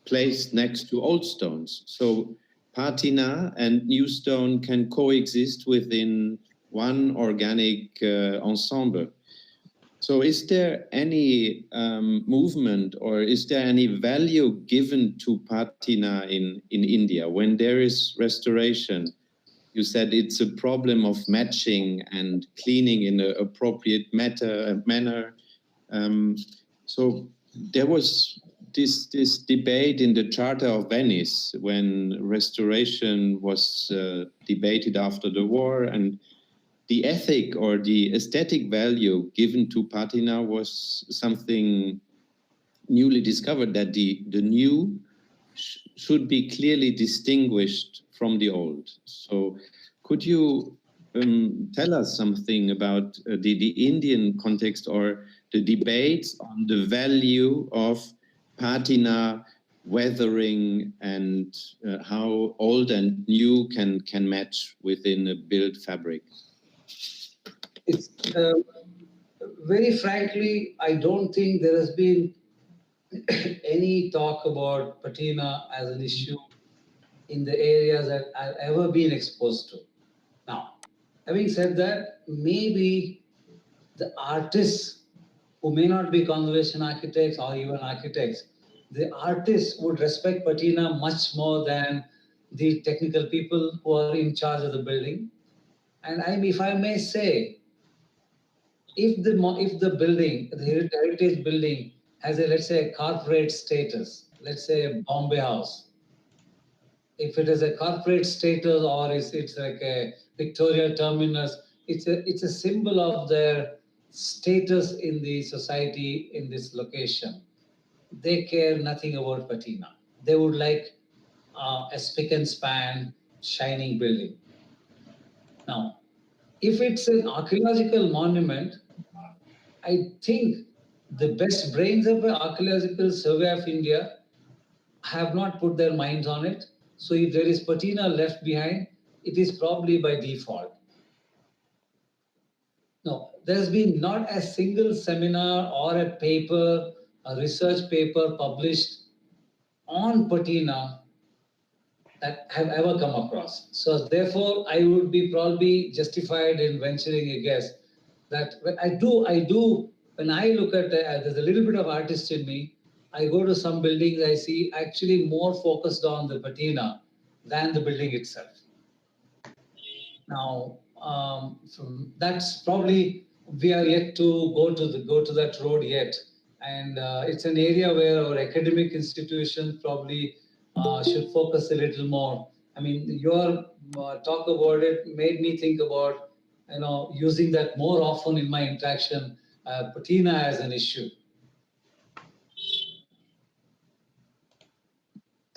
placed next to old stones. So patina and new stone can coexist within one organic ensemble. So is there any movement or is there any value given to patina in India when there is restoration? You said it's a problem of matching and cleaning in an appropriate manner. So there was this debate in the Charter of Venice when restoration was debated after the war, and the ethic or the aesthetic value given to patina was something newly discovered, that the new should be clearly distinguished from the old. So could you tell us something about the Indian context or the debates on the value of patina, weathering, and how old and new can match within a built fabric? It's very frankly, I don't think there has been any talk about patina as an issue in the areas that I've ever been exposed to. Now, having said that, maybe the artists who may not be conservation architects or even architects, the artists would respect patina much more than the technical people who are in charge of the building. And if I may say, if the building, the heritage building, has a, let's say, a corporate status, let's say a Bombay House, if it is a corporate status or it's like a Victoria Terminus, it's a symbol of their status in the society in this location. They care nothing about patina. They would like a spick and span, shining building. Now, if it's an archaeological monument, I think the best brains of the Archaeological Survey of India have not put their minds on it. So if there is patina left behind, it is probably by default. No, there's been not a single seminar or a paper, a research paper published on patina that have ever come across. So therefore, I would be probably justified in venturing a guess that when I do, when I look at, there's a little bit of artist in me, I go to some buildings, I see actually more focused on the patina than the building itself. Now, that's probably, we are yet to go to that road yet. And it's an area where our academic institutions probably should focus a little more. I mean, your talk about it made me think about, using that more often in my interaction, patina as an issue.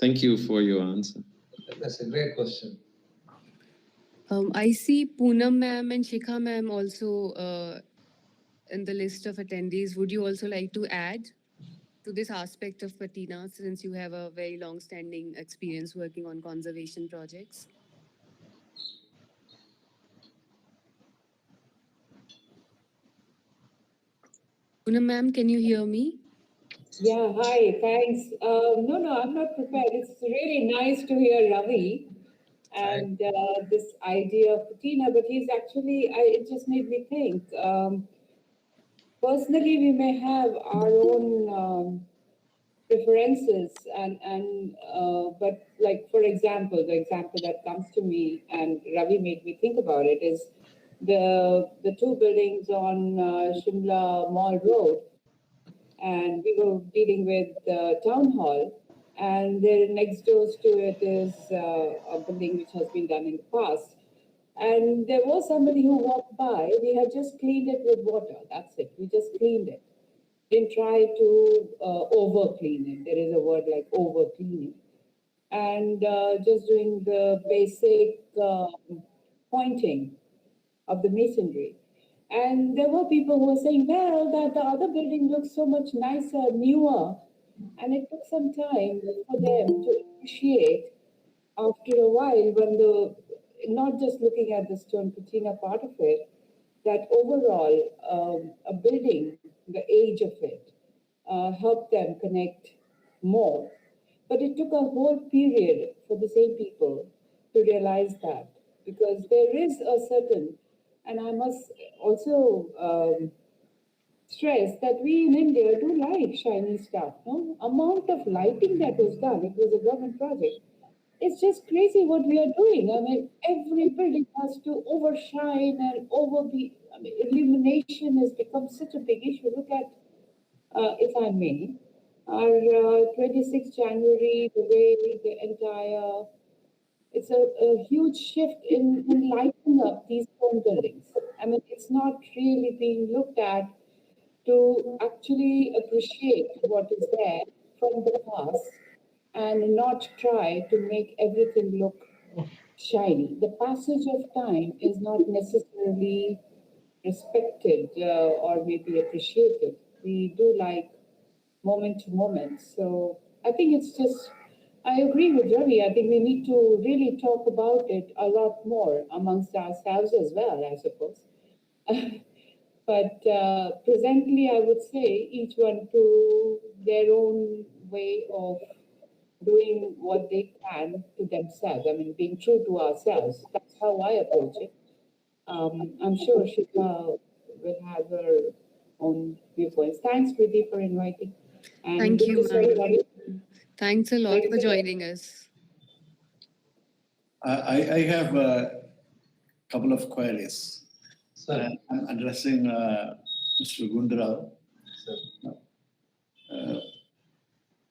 Thank you for your answer. That's a great question. I see Poonam ma'am and Shikha ma'am also in the list of attendees. Would you also like to add to this aspect of patina, since you have a very long-standing experience working on conservation projects? Poonam ma'am, can you hear me? Yeah, hi, thanks. No, I'm not prepared. It's really nice to hear Ravi and this idea of patina, but he's actually, it just made me think. Personally, we may have our own preferences, but like, for example, the example that comes to me, and Ravi made me think about it, is the two buildings on Shimla Mall Road. And we were dealing with the town hall, and there next door to it is a building which has been done in the past. And there was somebody who walked by. We had just cleaned it with water. That's it. We just cleaned it. Didn't try to over clean it. There is a word like over cleaning. And just doing the basic pointing of the masonry. And there were people who were saying, well, that the other building looks so much nicer, newer. And it took some time for them to appreciate after a while when not just looking at the stone patina part of it, that overall a building, the age of it, helped them connect more. But it took a whole period for the same people to realize that, because there is a certain, and I must also stress that we in India do like shiny stuff. No amount of lighting that was done. It was a government project. It's just crazy what we are doing. I mean, every building has to overshine and overbe. I mean, illumination has become such a big issue. Look at, if I may, our 26th January, the way the entire, it's a huge shift in lighting up these stone buildings. I mean, it's not really being looked at to actually appreciate what is there from the past and not try to make everything look shiny. The passage of time is not necessarily respected or maybe appreciated. We do like moment to moment. So I think it's just, I agree with Ravi. I think we need to really talk about it a lot more amongst ourselves as well, I suppose. But presently, I would say each one to their own way of doing what they can to themselves. I mean, being true to ourselves. That's how I approach it. I'm sure Shikha will have her own viewpoints. Thanks, Preeti, for inviting. And Thank good you, to see ma'am. Thanks a lot Thanks for a lot. joining us. I have a couple of queries. Sir. I'm addressing Mr. Gundu Rao.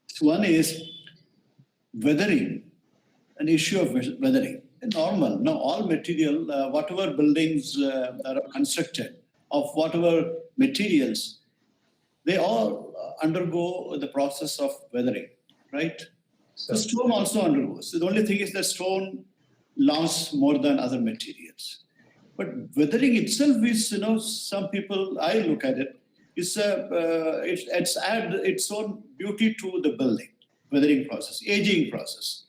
So one is weathering, an issue of weathering. Normal, no, all material, whatever buildings that are constructed of whatever materials, they all undergo the process of weathering, right? The stone also undergoes. So the only thing is that stone lasts more than other materials. But weathering itself is, some people, I look at it, it's add its own beauty to the building, weathering process, aging process.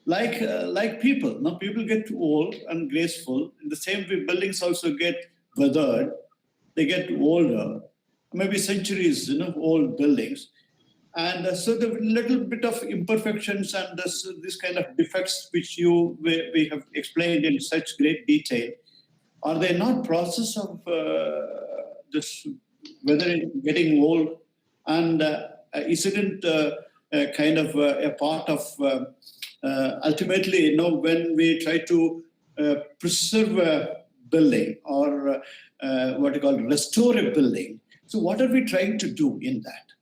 Like people, now people get old and graceful. In the same way, buildings also get weathered. They get older, maybe centuries, old buildings. And so the little bit of imperfections and this kind of defects which we have explained in such great detail, are they not process of this weathering, getting old? And isn't it kind of a part of ultimately, when we try to preserve a building or what you call restore a building, so what are we trying to do in that?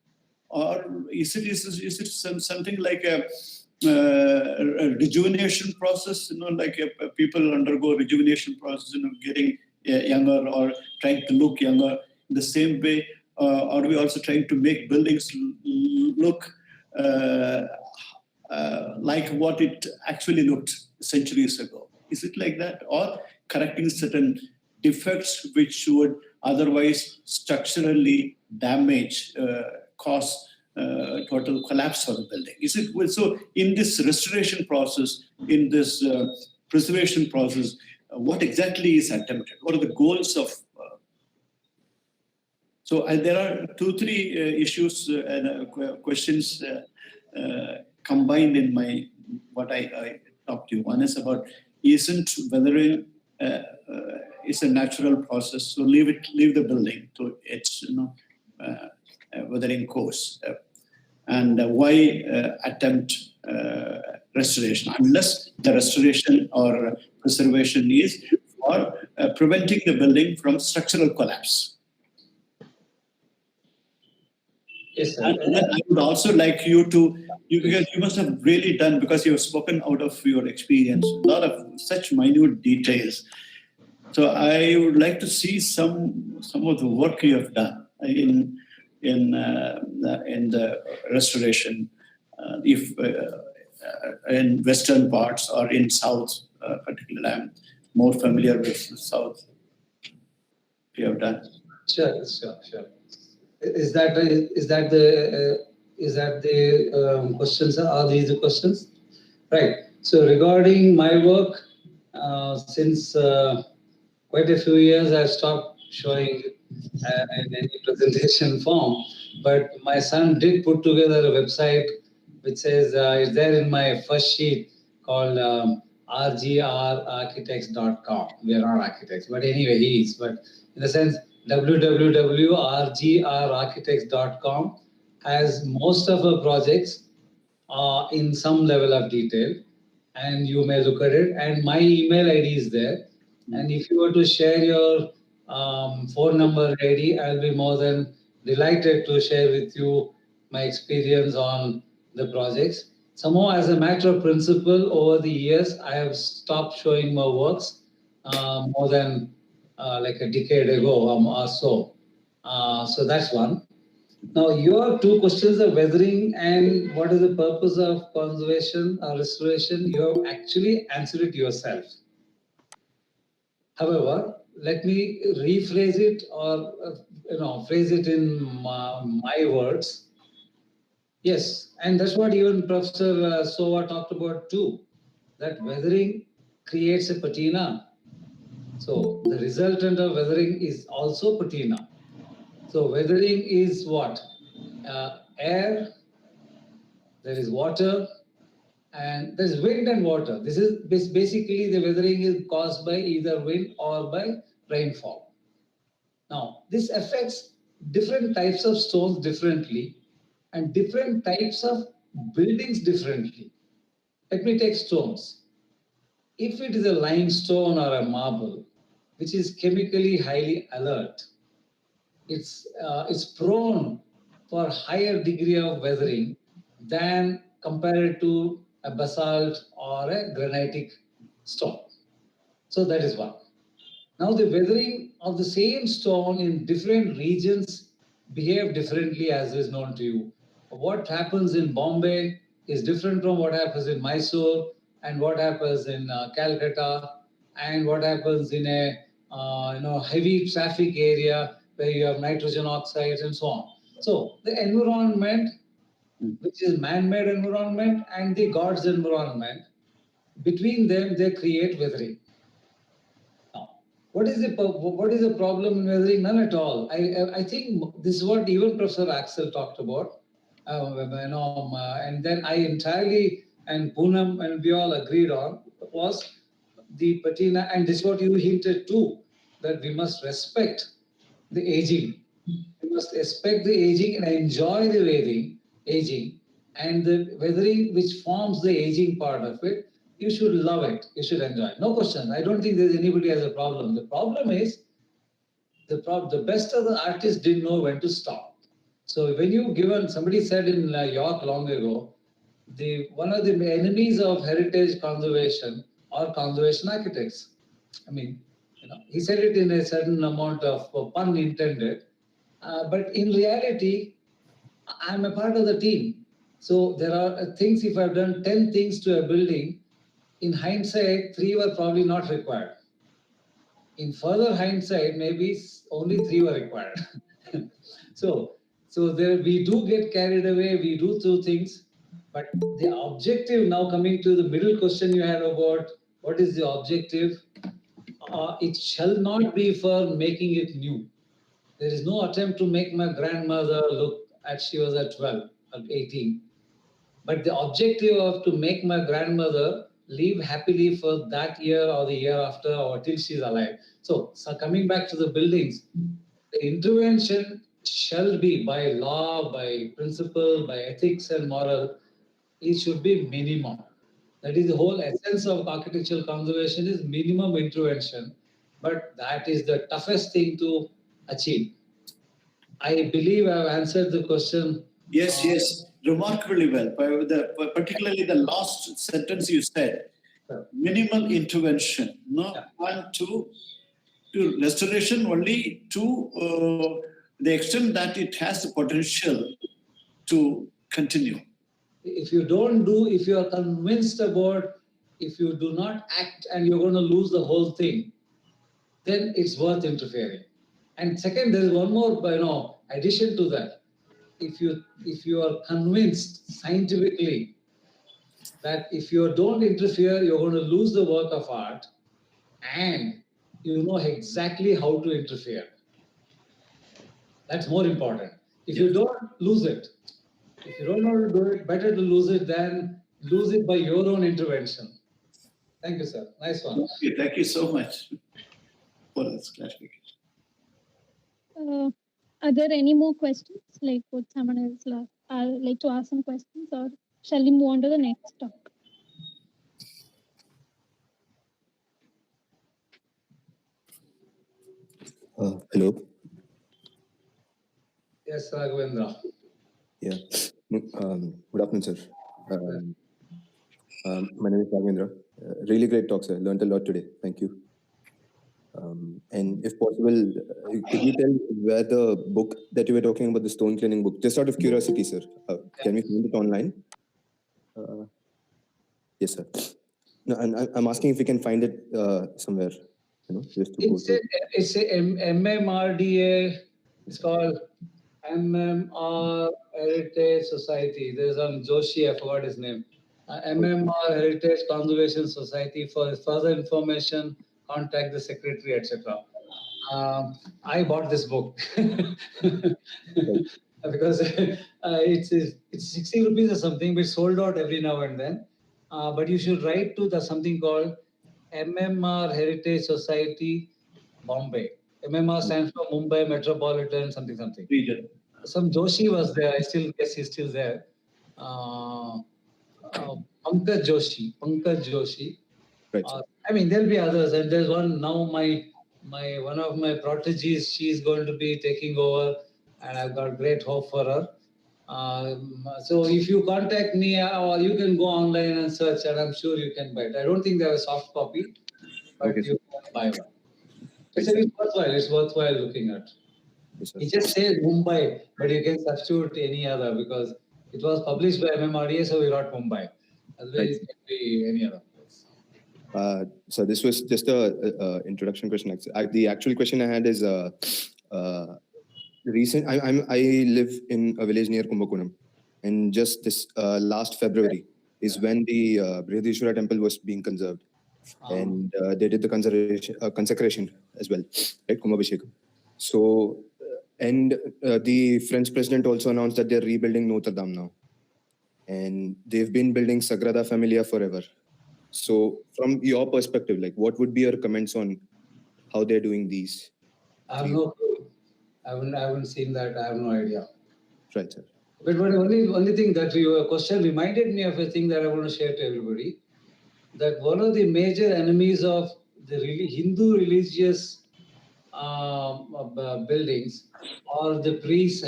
Or is it something like a rejuvenation process, like people undergo rejuvenation process, getting younger or trying to look younger? In the same way, are we also trying to make buildings look like what it actually looked centuries ago? Is it like that? Or correcting certain defects which would otherwise structurally damage, cause total collapse of the building? Is it so? In this restoration process, in this preservation process, what exactly is attempted? What are the goals of? So there are 2-3 issues and questions combined in what I talked to you. One is about, isn't weathering is a natural process, so leave the building to its weathering course, and why attempt restoration unless the restoration or preservation is for preventing the building from structural collapse. Yes, sir. And then I would also like you because you must have really done, because you have spoken out of your experience, a lot of such minute details. So I would like to see some of the work you have done in the restoration, if in western parts or in south, particularly. I'm more familiar with the south. You have done. Sure. Is that the questions? Are these the questions? Right. So regarding my work, since quite a few years, I've stopped showing in any presentation form. But my son did put together a website which says it's there in my first sheet called rgrarchitects.com. We are not architects, but anyway, he is. But in the sense, www.rgrarchitects.com has most of our projects in some level of detail, and you may look at it. And my email ID is there. And if you were to share your phone number ID, I'll be more than delighted to share with you my experience on the projects. Somehow, as a matter of principle, over the years, I have stopped showing my works more than like a decade ago or so. So that's one. Now, your two questions are weathering and what is the purpose of conservation or restoration. You have actually answered it yourself. However, let me rephrase it or phrase it in my words. Yes, and that's what even Professor Sova talked about too, that weathering creates a patina. So the resultant of weathering is also patina. So weathering is what? Air, there is water, and there's wind and water. This is basically the weathering is caused by either wind or by rainfall. Now, this affects different types of stones differently and different types of buildings differently. Let me take stones. If it is a limestone or a marble, which is chemically highly alert, it's prone for higher degree of weathering than compared to a basalt or a granitic stone. So that is one. Now the weathering of the same stone in different regions behave differently, as is known to you. What happens in Bombay is different from what happens in Mysore, and what happens in Calcutta, and what happens in a heavy traffic area where you have nitrogen oxides and so on. So the environment, which is man-made environment, and the God's environment, between them they create weathering. What is the problem in weathering? None at all. I think this is what even Professor Axel talked about. And then I entirely, and Poonam and we all agreed on, was the patina, and this is what you hinted too, that we must respect the aging. We must respect the aging and enjoy the aging, and the weathering which forms the aging part of it. You should love it. You should enjoy it. No question. I don't think there's anybody has a problem. The problem is the best of the artists didn't know when to stop. So when somebody said in York long ago, one of the enemies of heritage conservation are conservation architects. I mean, he said it in a certain amount of pun intended, but in reality, I'm a part of the team. So there are things, if I've done 10 things to a building, in hindsight, 3 were probably not required. In further hindsight, maybe only 3 were required. So there we do get carried away, we do things, but the objective, now coming to the middle question you had about what is the objective, it shall not be for making it new. There is no attempt to make my grandmother look as she was at 12 or 18. But the objective of to make my grandmother live happily for that year or the year after or till she's alive. So coming back to the buildings, the intervention shall be by law, by principle, by ethics and moral, it should be minimum. That is the whole essence of architectural conservation is minimum intervention. But that is the toughest thing to achieve. I believe I've answered the question. Yes, remarkably well. Particularly the last sentence you said, minimal intervention. No, 1, 2. to restoration only to the extent that it has the potential to continue. If you are convinced about, if you do not act and you're going to lose the whole thing, then it's worth interfering. And second, there is one more, addition to that. If you are convinced scientifically that if you don't interfere, you're going to lose the work of art, and you know exactly how to interfere. That's more important. If you don't, lose it. If you don't know how to do it, better to lose it than lose it by your own intervention. Thank you, sir. Nice one. Thank you so much for this clarification. Are there any more questions? Like, would someone else like to ask some questions, or shall we move on to the next topic? Hello. Yes, Ravindra. Yeah. Good afternoon, sir. My name is Ravindra. Really great talk, sir. Learned a lot today. Thank you. And if possible, could you tell where the book that you were talking about, the stone cleaning book, just out of curiosity, sir, can we find it online? Yes, sir. No, and I'm asking if we can find it somewhere, just to go to. It's a MMRDA. It's called MMR Heritage Society. There's some Joshi, I forgot his name. MMR Heritage Conservation Society. For further information, contact the secretary, etc. I bought this book because it's 60 rupees or something, but it's sold out every now and then. But you should write to something called MMR Heritage Society, Bombay. MMR stands for Mumbai Metropolitan something. Region. Some Joshi was there. I still guess he's still there. Pankaj Joshi. Right. I mean, there'll be others, and there's one now. One of my proteges, she's going to be taking over, and I've got great hope for her. So if you contact me, or you can go online and search, and I'm sure you can buy it. I don't think they have a soft copy, but Okay, you can buy one. Right, It's worthwhile looking at. Yes, sir. It just says Mumbai, but you can substitute any other because it was published by MMRDA, so we got Mumbai. Otherwise, it can be any other place. So this was just a introduction question. The actual question I had is recent. I live in a village near Kumbakonam, and just this last February is when the Brihadishwara temple was being conserved, and they did the consecration as well, right? Kumbhabhishekam. So, and the French president also announced that they're rebuilding Notre Dame now, and they've been building Sagrada Familia forever. So, from your perspective, like, what would be your comments on how they're doing these? I have no clue. I haven't seen that. I have no idea. Right, sir. But only thing that your question reminded me of a thing that I want to share to everybody. That one of the major enemies of the Hindu religious buildings are the priests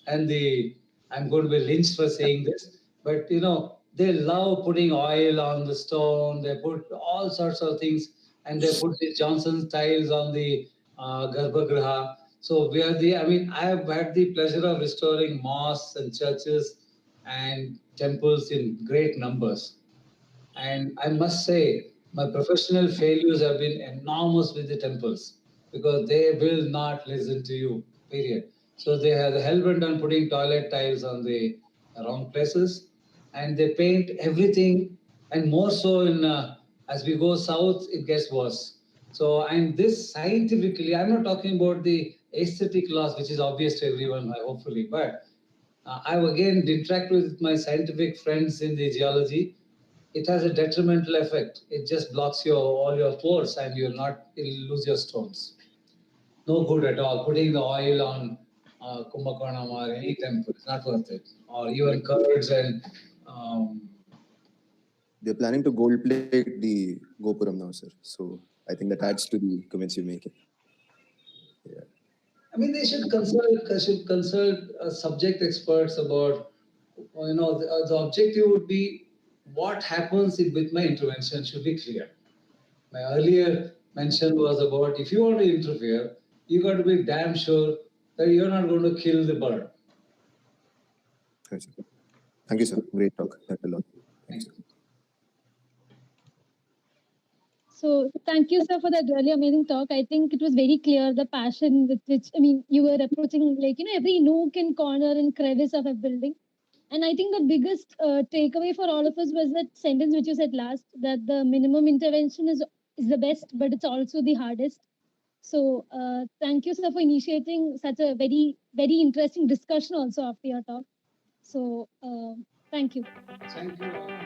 and the I'm going to be lynched for saying this, but they love putting oil on the stone. They put all sorts of things, and they put the Johnson tiles on the Garbhagriha. So I have had the pleasure of restoring mosques and churches and temples in great numbers. And I must say, my professional failures have been enormous with the temples because they will not listen to you, period. So they have hell-bent on putting toilet tiles on the wrong places, and they paint everything, and more so as we go south, it gets worse. So, and this scientifically, I'm not talking about the aesthetic loss, which is obvious to everyone, hopefully, but I've again interacted with my scientific friends in the geology. It has a detrimental effect. It just blocks all your pores, and you'll lose your stones. No good at all. Putting the oil on Kumbhakonam or any temple, it's not worth it. Or even curds and. They're planning to gold plate the Gopuram now, sir. So I think that adds to the comments you make. Yeah. I mean, they should consult subject experts about. The objective would be what happens with my intervention should be clear. My earlier mentioned was about if you want to interfere, you got to be damn sure that you're not going to kill the bird. Right, sir. Thank you, sir. Great talk. That a lot. Thanks, sir. So thank you, sir, for that really amazing talk. I think it was very clear the passion with which, I mean, you were approaching every nook and corner and crevice of a building. And I think the biggest takeaway for all of us was that sentence which you said last, that the minimum intervention is the best, but it's also the hardest. So thank you, sir, for initiating such a very, very interesting discussion also after your talk. So thank you. Thank you.